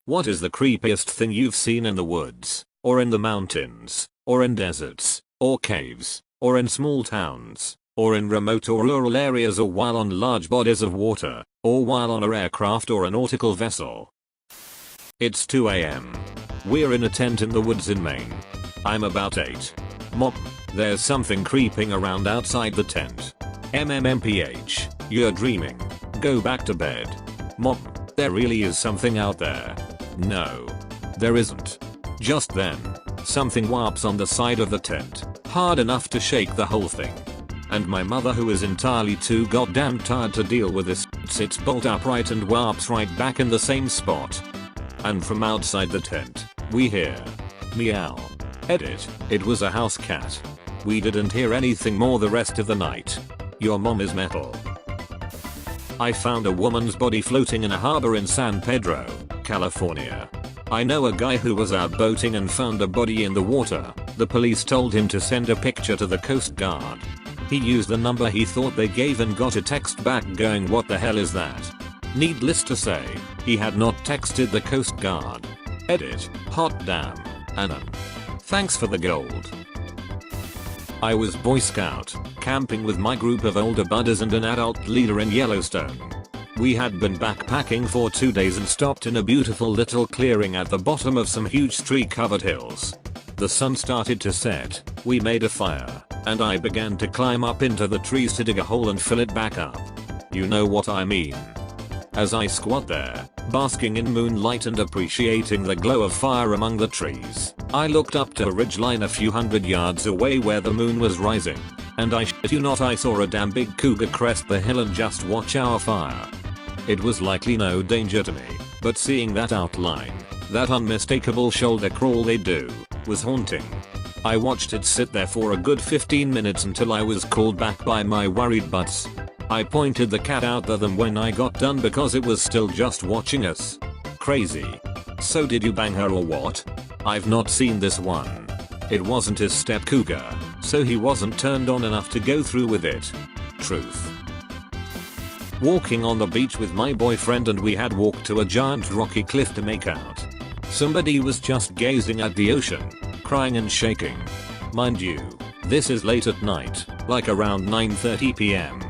What is the creepiest thing you've seen in the woods, or in the mountains, or in deserts, or caves, or in small towns, or in remote or rural areas, or while on large bodies of water, or while on a aircraft or a nautical vessel? It's 2 a.m. We're in a tent in the woods in Maine. I'm about 8. Mom, there's something creeping around outside the tent. MMMPH, you're dreaming. Go back to bed. Mom, there really is something out there. No. There isn't. Just then, something whops on the side of the tent, hard enough to shake the whole thing. And my mother, who is entirely too goddamn tired to deal with this, sits bolt upright and whops right back in the same spot. And from outside the tent, we hear meow. Edit, it was a house cat. We didn't hear anything more the rest of the night. Your mom is metal. I found a woman's body floating in a harbor in San Pedro, California. I know a guy who was out boating and found a body in the water. The police told him to send a picture to the Coast Guard. He used the number he thought they gave and got a text back going, "What the hell is that?" Needless to say, he had not texted the Coast Guard. Edit, hot damn, Anon. Thanks for the gold. I was Boy Scout, camping with my group of older buddies and an adult leader in Yellowstone. We had been backpacking for 2 days and stopped in a beautiful little clearing at the bottom of some huge tree-covered hills. The sun started to set, we made a fire, and I began to climb up into the trees to dig a hole and fill it back up. You know what I mean. As I squat there, basking in moonlight and appreciating the glow of fire among the trees, I looked up to a ridgeline a few hundred yards away where the moon was rising, and I shit you not, I saw a damn big cougar crest the hill and just watch our fire. It was likely no danger to me, but seeing that outline, that unmistakable shoulder crawl they do, was haunting. I watched it sit there for a good 15 minutes until I was called back by my worried butts. I pointed the cat out at them when I got done because it was still just watching us. Crazy. So did you bang her or what? I've not seen this one. It wasn't his step cougar, so he wasn't turned on enough to go through with it. Truth. Walking on the beach with my boyfriend, and we had walked to a giant rocky cliff to make out. Somebody was just gazing at the ocean, crying and shaking. Mind you, this is late at night, like around 9:30 p.m.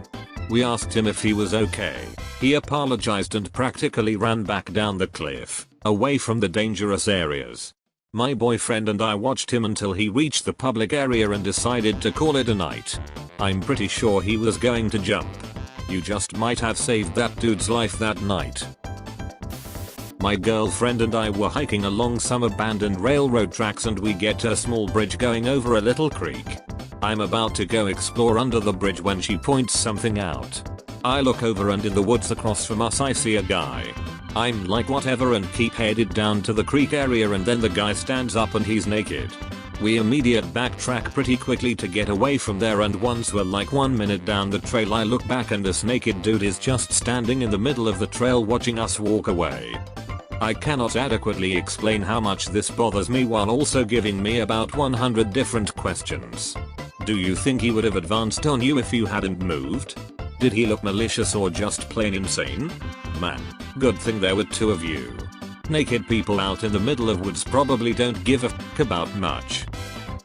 We asked him if he was okay. He apologized and practically ran back down the cliff, away from the dangerous areas. My boyfriend and I watched him until he reached the public area and decided to call it a night. I'm pretty sure he was going to jump. You just might have saved that dude's life that night. My girlfriend and I were hiking along some abandoned railroad tracks, and we get to a small bridge going over a little creek. I'm about to go explore under the bridge when she points something out. I look over, and in the woods across from us I see a guy. I'm like whatever and keep headed down to the creek area, and then the guy stands up and he's naked. We immediately backtrack pretty quickly to get away from there, and once we're like 1 minute down the trail I look back and this naked dude is just standing in the middle of the trail watching us walk away. I cannot adequately explain how much this bothers me while also giving me about 100 different questions. Do you think he would have advanced on you if you hadn't moved? Did he look malicious or just plain insane? Man, good thing there were two of you. Naked people out in the middle of woods probably don't give a fuck about much.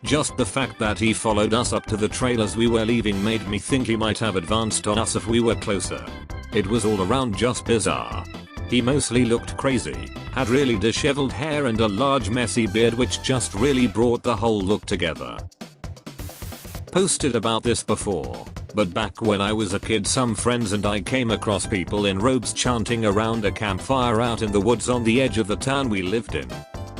Just the fact that he followed us up to the trail as we were leaving made me think he might have advanced on us if we were closer. It was all around just bizarre. He mostly looked crazy, had really disheveled hair and a large messy beard which just really brought the whole look together. Posted about this before, but back when I was a kid some friends and I came across people in robes chanting around a campfire out in the woods on the edge of the town we lived in.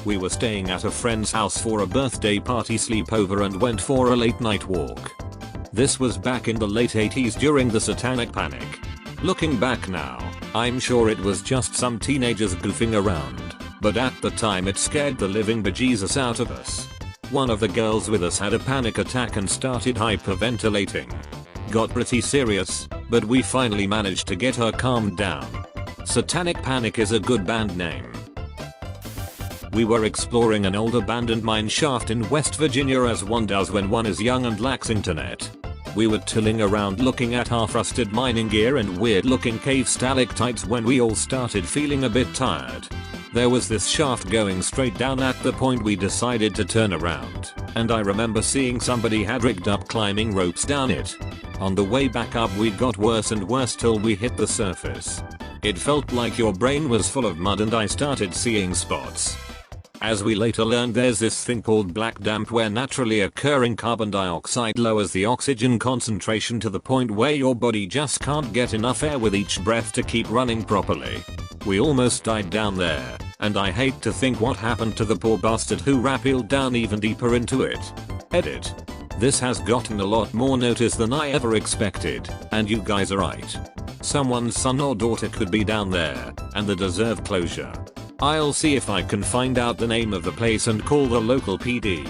We were staying at a friend's house for a birthday party sleepover and went for a late night walk. This was back in the late 80s during the Satanic Panic. Looking back now, I'm sure it was just some teenagers goofing around, but at the time it scared the living bejesus out of us. One of the girls with us had a panic attack and started hyperventilating. Got pretty serious, but we finally managed to get her calmed down. Satanic Panic is a good band name. We were exploring an old abandoned mine shaft in West Virginia as one does when one is young and lacks internet. We were tooling around looking at half-rusted mining gear and weird looking cave stalactites when we all started feeling a bit tired. There was this shaft going straight down at the point we decided to turn around, and I remember seeing somebody had rigged up climbing ropes down it. On the way back up we got worse and worse till we hit the surface. It felt like your brain was full of mud and I started seeing spots. As we later learned, there's this thing called black damp where naturally occurring carbon dioxide lowers the oxygen concentration to the point where your body just can't get enough air with each breath to keep running properly. We almost died down there, and I hate to think what happened to the poor bastard who rappelled down even deeper into it. Edit. This has gotten a lot more notice than I ever expected, and you guys are right. Someone's son or daughter could be down there, and they deserve closure. I'll see if I can find out the name of the place and call the local PD.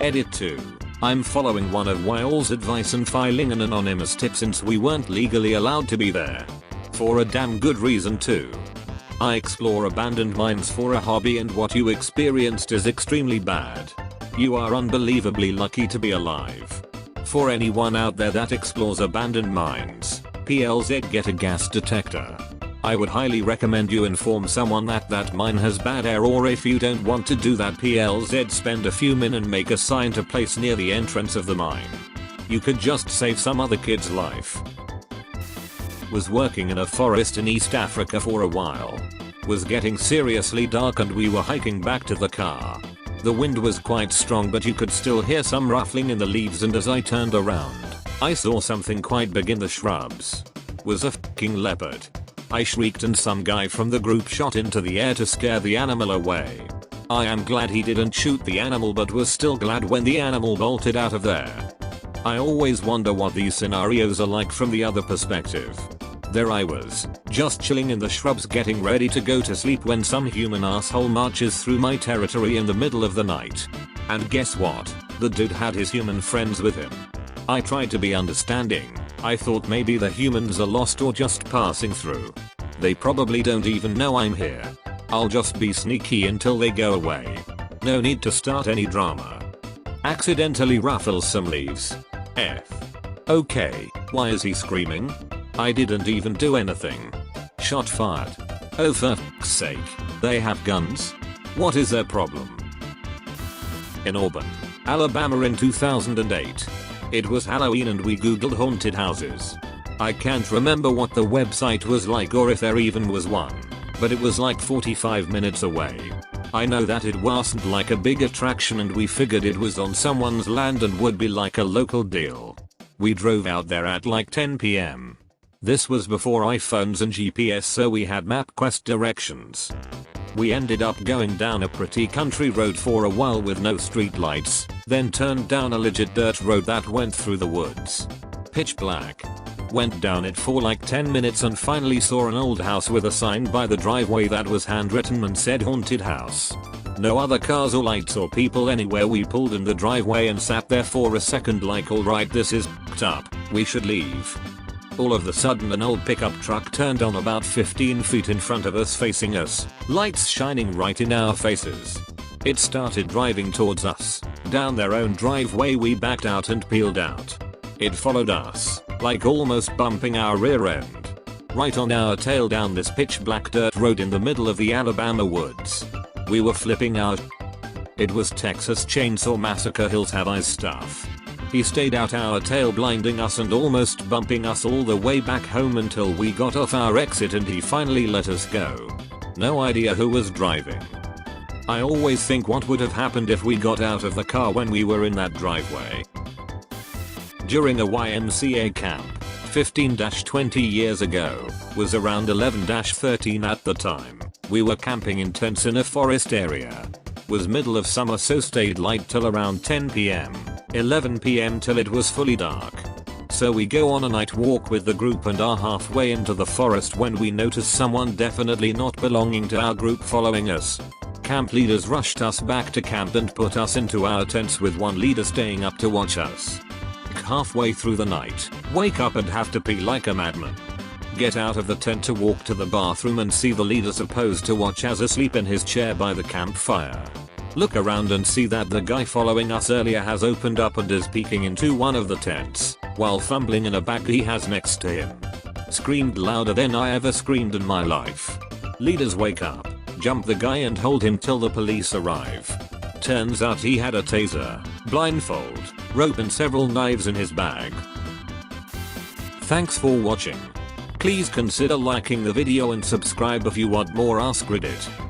Edit 2. I'm following one of Wyle's advice and filing an anonymous tip since we weren't legally allowed to be there. For a damn good reason too. I explore abandoned mines for a hobby and what you experienced is extremely bad. You are unbelievably lucky to be alive. For anyone out there that explores abandoned mines, PLZ, get a gas detector. I would highly recommend you inform someone that that mine has bad air, or if you don't want to do that, PLZ, spend a few minutes and make a sign to place near the entrance of the mine. You could just save some other kid's life. Was working in a forest in East Africa for a while. Was getting seriously dark and we were hiking back to the car. The wind was quite strong but you could still hear some ruffling in the leaves, and as I turned around, I saw something quite big in the shrubs. Was a fucking leopard. I shrieked and some guy from the group shot into the air to scare the animal away. I am glad he didn't shoot the animal, but was still glad when the animal bolted out of there. I always wonder what these scenarios are like from the other perspective. There I was, just chilling in the shrubs getting ready to go to sleep when some human asshole marches through my territory in the middle of the night. And guess what? The dude had his human friends with him. I tried to be understanding. I thought maybe the humans are lost or just passing through. They probably don't even know I'm here. I'll just be sneaky until they go away. No need to start any drama. Accidentally ruffle some leaves. F. Okay, why is he screaming? I didn't even do anything. Shot fired. Oh, for fuck's sake. They have guns? What is their problem? In Auburn, Alabama in 2008. It was Halloween and we googled haunted houses. I can't remember what the website was like or if there even was one, but it was like 45 minutes away. I know that it wasn't like a big attraction and we figured it was on someone's land and would be like a local deal. We drove out there at like 10 PM. This was before iPhones and GPS, so we had MapQuest directions. We ended up going down a pretty country road for a while with no street lights, then turned down a legit dirt road that went through the woods. Pitch black. Went down it for like 10 minutes and finally saw an old house with a sign by the driveway that was handwritten and said haunted house. No other cars or lights or people anywhere. We pulled in the driveway and sat there for a second like, alright, this is f***ed up, we should leave. All of a sudden an old pickup truck turned on about 15 feet in front of us facing us, lights shining right in our faces. It started driving towards us. Down their own driveway we backed out and peeled out. It followed us, like almost bumping our rear end. Right on our tail down this pitch black dirt road in the middle of the Alabama woods. We were flipping out. It was Texas Chainsaw Massacre Hills Have Eyes stuff. He stayed out our tail blinding us and almost bumping us all the way back home until we got off our exit and he finally let us go. No idea who was driving. I always think what would have happened if we got out of the car when we were in that driveway. During a YMCA camp, 15-20 years ago, was around 11-13 at the time. We were camping in tents in a forest area. Was middle of summer, so stayed light till around 10 PM. 11 PM till it was fully dark. So we go on a night walk with the group and are halfway into the forest when we notice someone definitely not belonging to our group following us. Camp leaders rushed us back to camp and put us into our tents with one leader staying up to watch us. Halfway through the night, wake up and have to pee like a madman. Get out of the tent to walk to the bathroom and see the leader supposed to watch us asleep in his chair by the campfire. Look around and see that the guy following us earlier has opened up and is peeking into one of the tents, while fumbling in a bag he has next to him. Screamed louder than I ever screamed in my life. Leaders, wake up. jump the guy and hold him till the police arrive. Turns out he had a taser, blindfold, rope and several knives in his bag. Thanks for watching. Please consider liking the video and subscribe if you want more Ask Reddit.